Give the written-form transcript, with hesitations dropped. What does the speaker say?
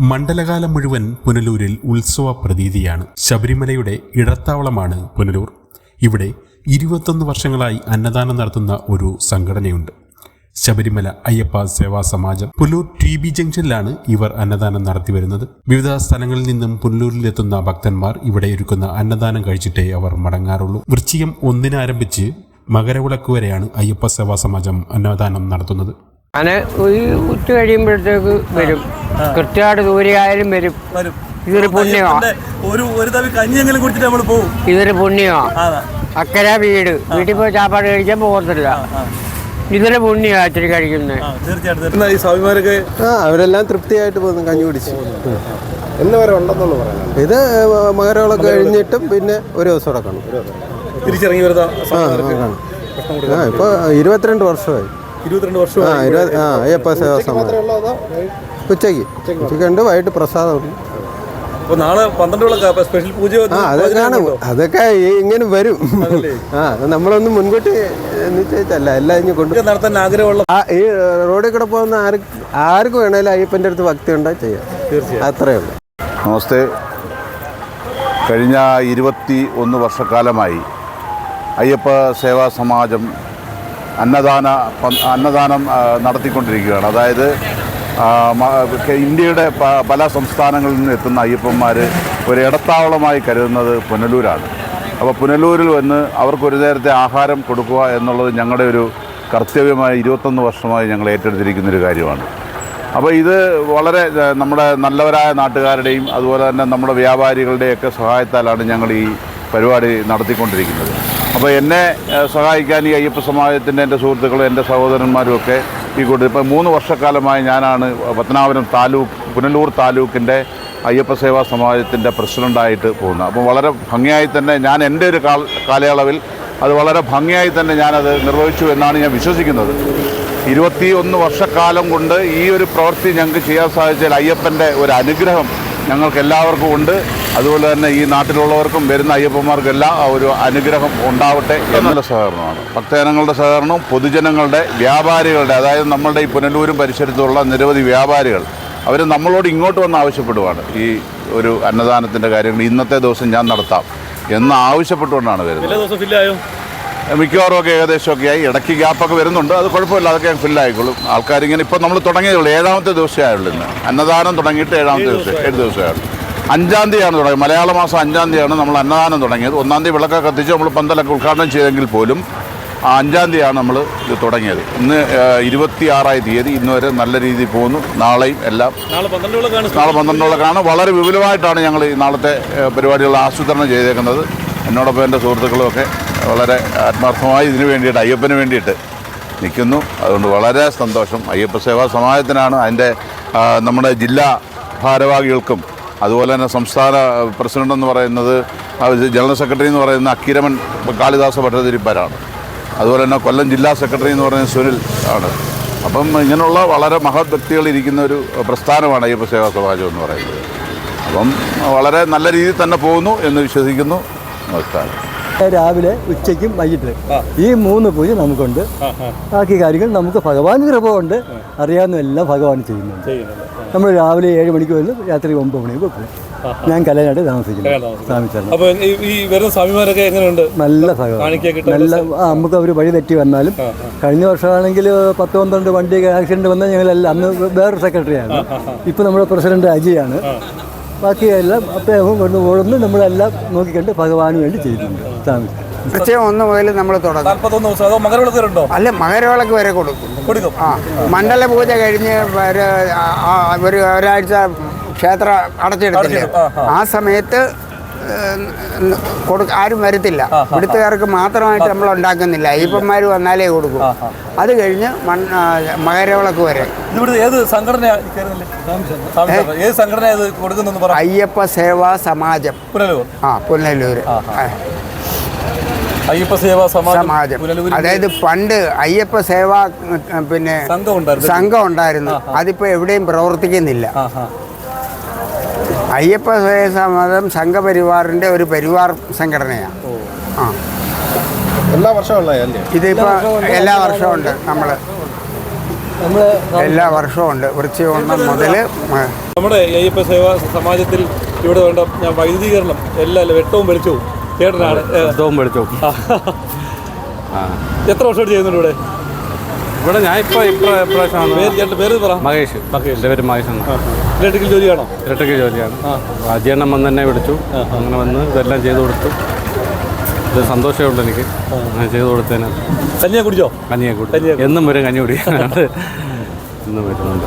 മണ്ഡലകാലം മുഴുവൻ പുനലൂരിൽ ഉത്സവ പ്രതീതിയാണ്. ശബരിമലയുടെ ഇടത്താവളമാണ് പുനലൂർ. ഇവിടെ 21 വർഷങ്ങളായി അന്നദാനം നടത്തുന്ന ഒരു സംഘടനയുണ്ട്. ശബരിമല അയ്യപ്പ സേവാ സമാജം. പുനലൂർ TB ജംഗ്ഷനിലാണ് ഇവർ അന്നദാനം നടത്തിവരുന്നത്. വിവിധ സ്ഥലങ്ങളിൽ നിന്നും പുനലൂരിലെത്തുന്ന ഭക്തന്മാർ ഇവിടെ ഒരുക്കുന്ന അന്നദാനം കഴിച്ചിട്ടേ അവർ മടങ്ങാറുള്ളൂ. വൃശ്ചികം 1 ആരംഭിച്ച് മകരവിളക്ക് വരെയാണ് അയ്യപ്പ സേവാ സമാജം അന്നദാനം നടത്തുന്നത്. അങ്ങനെ ഉച്ച കഴിയുമ്പോഴത്തേക്ക് വരും. കൃത്യമായിട്ട് ദൂരെയായാലും വരും. ഇതൊരു പുണ്യമാണ്. ഇതൊരു പുണ്യമാണ്. അക്കരെ വീട്ടിൽ പോയി ചാപ്പാട് കഴിക്കാൻ പോകത്തില്ല. ഇതൊരു പുണ്യമാണ് ഇച്ചിരി കഴിക്കുന്നത്. അവരെല്ലാം തൃപ്തിയായിട്ട് പോകുന്നു. കഞ്ഞി കുടിച്ച് ഇത് മകരവിളക്ക് കഴിഞ്ഞിട്ടും പിന്നെ ഒരു ദിവസം കിടക്കണം. തിരിച്ചിറങ്ങി വരുന്ന ഇപ്പൊ 22 വർഷമായി. അയ്യപ്പ സേവാ സമാജം ഉച്ചയ്ക്ക് ഉണ്ട്, വൈകിട്ട് പ്രസാദമുണ്ട്. അതൊക്കെ ഇങ്ങനെ വരും. നമ്മളൊന്നും മുൻകൂട്ടി നിശ്ചയിച്ചല്ല, എല്ലാം ഇനി കൊണ്ട് നടത്താൻ ആഗ്രഹമുള്ള ഈ റോഡിൽ കൂടെ പോകുന്ന ആർക്ക് വേണേലും അയ്യപ്പൻ്റെ അടുത്ത് ഭക്തി ഉണ്ടായി ചെയ്യാം. അത്രയേ ഉള്ളൂ. നമസ്തേ. കഴിഞ്ഞ 21 വർഷക്കാലമായി അയ്യപ്പ സേവാ സമാജം അന്നദാനം നടത്തിക്കൊണ്ടിരിക്കുകയാണ്. അതായത് ഇന്ത്യയുടെ പല സംസ്ഥാനങ്ങളിൽ നിന്ന് എത്തുന്ന അയ്യപ്പന്മാർ ഒരു ഇടത്താവളമായി കരുതുന്നത് പുനലൂരാണ്. അപ്പോൾ പുനലൂരിൽ വന്ന് അവർക്കൊരു നേരത്തെ ആഹാരം കൊടുക്കുക എന്നുള്ളത് ഞങ്ങളുടെ ഒരു കർത്തവ്യമായി 21 വർഷമായി ഞങ്ങൾ ഏറ്റെടുത്തിരിക്കുന്നൊരു കാര്യമാണ്. അപ്പോൾ ഇത് വളരെ നമ്മുടെ നല്ലവരായ നാട്ടുകാരുടെയും അതുപോലെ തന്നെ നമ്മുടെ വ്യാപാരികളുടെയൊക്കെ സഹായത്താലാണ് ഞങ്ങൾ ഈ പരിപാടി നടത്തിക്കൊണ്ടിരിക്കുന്നത്. അപ്പോൾ എന്നെ സഹായിക്കാൻ ഈ അയ്യപ്പ സമാജത്തിൻ്റെ എൻ്റെ സുഹൃത്തുക്കളും എൻ്റെ സഹോദരന്മാരുമൊക്കെ ഈ കൂട്ടത്തിൽ ഇപ്പോൾ 3 വർഷക്കാലമായി ഞാനാണ് പത്തനാപുരം പുനലൂർ താലൂക്കിൻ്റെ അയ്യപ്പ സേവാ സമാജത്തിൻ്റെ പ്രസിഡൻ്റായിട്ട് പോകുന്നത്. അപ്പോൾ വളരെ ഭംഗിയായി തന്നെ ഞാൻ എൻ്റെ ഒരു കാലയളവിൽ അത് വളരെ ഭംഗിയായി തന്നെ ഞാനത് നിർവഹിച്ചു എന്നാണ് ഞാൻ വിശ്വസിക്കുന്നത്. 21 വർഷക്കാലം കൊണ്ട് ഈ ഒരു പ്രവൃത്തി ഞങ്ങൾക്ക് ചെയ്യാൻ സാധിച്ചാൽ അയ്യപ്പൻ്റെ ഒരു അനുഗ്രഹം ഞങ്ങൾക്ക് എല്ലാവർക്കും ഉണ്ട്. അതുപോലെ തന്നെ ഈ നാട്ടിലുള്ളവർക്കും വരുന്ന അയ്യപ്പന്മാർക്കെല്ലാം ആ ഒരു അനുഗ്രഹം ഉണ്ടാവട്ടെ എന്നുള്ള സഹകരണമാണ്. ഭക്തജനങ്ങളുടെ സഹകരണവും പൊതുജനങ്ങളുടെ വ്യാപാരികളുടെ, അതായത് നമ്മളുടെ ഈ പുനലൂരും പരിസരത്തുള്ള നിരവധി വ്യാപാരികൾ അവർ നമ്മളോട് ഇങ്ങോട്ട് വന്ന് ആവശ്യപ്പെടുവാണ് ഈ ഒരു അന്നദാനത്തിൻ്റെ കാര്യങ്ങൾ ഇന്നത്തെ ദിവസം ഞാൻ നടത്താം എന്ന് ആവശ്യപ്പെട്ടുകൊണ്ടാണ് വരുന്നത്. മിക്കവാറും ഒക്കെ ഏകദേശമൊക്കെ ആയി. ഇടയ്ക്ക് ഗ്യാപ്പൊക്കെ വരുന്നുണ്ട്, അത് കുഴപ്പമില്ല, അതൊക്കെ ഫില്ലായിക്കോളും. ആൾക്കാരിങ്ങനെ ഇപ്പോൾ നമ്മൾ തുടങ്ങിയതുള്ളൂ. 7ാമത്തെ ദിവസമേ ആയുള്ളൂ. ഇന്ന് അന്നദാനം തുടങ്ങിയിട്ട് 7ാമത്തെ ദിവസം 7 ദിവസമേ ആയുള്ളൂ. 5-ാം തീയതിയാണ് തുടങ്ങിയത്. മലയാള മാസം 5-ാം തീയതിയാണ് നമ്മൾ അന്നദാനം തുടങ്ങിയത്. 1-ാം തീയതി വിളക്കൊക്കെ കത്തിച്ച് നമ്മൾ പന്തലൊക്കെ ഉദ്ഘാടനം ചെയ്തെങ്കിൽ പോലും 5-ാം തീയതിയാണ് നമ്മൾ ഇത് തുടങ്ങിയത്. ഇന്ന് 26-ാം തീയതി ഇന്ന് വരെ നല്ല രീതിയിൽ പോകുന്നു. നാളെയും എല്ലാം നാളെ 12 വിളക്കാണ്. വളരെ വിപുലമായിട്ടാണ് ഞങ്ങൾ ഈ നാളത്തെ പരിപാടികൾ ആസൂത്രണം ചെയ്തേക്കുന്നത്. എന്നോടൊപ്പം എൻ്റെ സുഹൃത്തുക്കളുമൊക്കെ വളരെ ആത്മാർത്ഥമായി ഇതിനു വേണ്ടിയിട്ട് അയ്യപ്പന് വേണ്ടിയിട്ട് നിൽക്കുന്നു. അതുകൊണ്ട് വളരെ സന്തോഷം. അയ്യപ്പ സേവാ സമാജത്തിനാണ് അതിൻ്റെ നമ്മുടെ ജില്ലാ ഭാരവാഹികൾക്കും അതുപോലെ തന്നെ സംസ്ഥാന പ്രസിഡന്റ് എന്ന് പറയുന്നത് ജനറൽ സെക്രട്ടറി എന്ന് പറയുന്ന അക്കിരമൻ കാളിദാസ ഭട്ടതിരിപ്പാരാണ്. അതുപോലെ തന്നെ കൊല്ലം ജില്ലാ സെക്രട്ടറി എന്ന് പറയുന്നത് സുനിൽ ആണ്. അപ്പം ഇങ്ങനെയുള്ള വളരെ മഹത് വ്യക്തികളിരിക്കുന്ന ഒരു പ്രസ്ഥാനമാണ് അയ്യപ്പ സേവാ സമാജം എന്ന് പറയുന്നത്. അപ്പം വളരെ നല്ല രീതിയിൽ തന്നെ പോകുന്നു എന്ന് വിശ്വസിക്കുന്നു. നമസ്കാരം. രാവിലെ ഉച്ചയ്ക്കും വൈകിട്ട് ഈ 3 പൂജ നമുക്കുണ്ട്. ബാക്കി കാര്യങ്ങൾ നമുക്ക് ഭഗവാൻ കൃപ കൊണ്ട് അറിയാവുന്ന എല്ലാം ഭഗവാൻ ചെയ്യുന്നുണ്ട്. നമ്മൾ രാവിലെ 7 മണിക്ക് വന്ന് രാത്രി 9 മണിക്ക് പോകും. ഞാൻ കലനായിട്ട് താമസിക്കുന്നു. നല്ല ഭഗവാൻ, നല്ല നമുക്ക് അവർ വഴി തെറ്റി വന്നാലും. കഴിഞ്ഞ വർഷമാണെങ്കിൽ 10-12 വണ്ടിയൊക്കെ ആക്സിഡന്റ് വന്നാൽ ഞങ്ങളെല്ലാം അന്ന് വേറൊരു സെക്രട്ടറിയാണ്. ഇപ്പം നമ്മുടെ പ്രസിഡന്റ് അജിയാണ്. ബാക്കിയെല്ലാം അദ്ദേഹം കൊണ്ട് ഓടുന്നു. നമ്മളെല്ലാം നോക്കിക്കണ്ട് ഭഗവാന് വേണ്ടി ചെയ്യുന്നുണ്ട്. വൃശ്ചികം 1 മുതൽ നമ്മൾ തുടങ്ങും. അല്ല, മകരവിളക്ക് വരെ കൊടുക്കും. മണ്ഡല പൂജ കഴിഞ്ഞ് ഒരാഴ്ച ക്ഷേത്രം അടച്ചെടുത്തില്ല. ആ സമയത്ത് ആരും വരത്തില്ല. ഇവിടുത്തുകാർക്ക് മാത്രമായിട്ട് നമ്മൾ ഉണ്ടാക്കുന്നില്ല. അയ്യപ്പന്മാർ വന്നാലേ കൊടുക്കും. അത് കഴിഞ്ഞ് മകരവിളക്ക് വരെ. അയ്യപ്പ സേവാ സമാജം പുനലൂർ. അയ്യപ്പ സേവാ സമാജം. അതായത് പണ്ട് അയ്യപ്പ സേവാ സംഘം ഉണ്ടായിരുന്നു. അതിപ്പോ എവിടെയും പ്രവർത്തിക്കുന്നില്ല. അയ്യപ്പ സേവാ സമാജം സംഘപരിവാറിന്റെ ഒരു പരിവാർ സംഘടനയാണ്. എല്ലാ വർഷവും ഇതിപ്പോ എല്ലാ വർഷവും ഉണ്ട്. നമ്മൾ നമ്മൾ എല്ലാ വർഷവും ഉണ്ട്. വൃശ്ചികം മുതൽ നമ്മുടെ അയ്യപ്പ സേവാ സമാജത്തിൽ ഇവിടെ വേണ്ട വൈദ്യുതീകരണം എല്ലാം വെട്ടവും വെളിച്ചവും ചേട്ടനാണ്. വിളിച്ചു എത്ര വർഷമായിട്ട് ചെയ്യുന്നുണ്ട് ഇവിടെ? ഇവിടെ ഞാൻ ഇപ്രാവശ്യമാണ്. ചേട്ടൻ്റെ പേര് പറ. മഹേഷ്. എൻ്റെ പേര് മഹേഷ് ആണ്. ഇലക്ട്രിക്കൽ ജോലിയാണോ? ഇലക്ട്രിക്കൽ ജോലിയാണ്. അജയണ്ണം വന്ന് എന്നെ വിളിച്ചു. അങ്ങനെ വന്ന് ഇതെല്ലാം ചെയ്തു കൊടുത്തു. ഇത് സന്തോഷമുണ്ട് എനിക്ക് ചെയ്തു കൊടുത്തതിന്. കഞ്ഞിയെ കുടിച്ചോ? കഞ്ഞിയെ കൂടി എന്നും വരും കഞ്ഞി കുടി എന്നും വരുന്നുണ്ട്.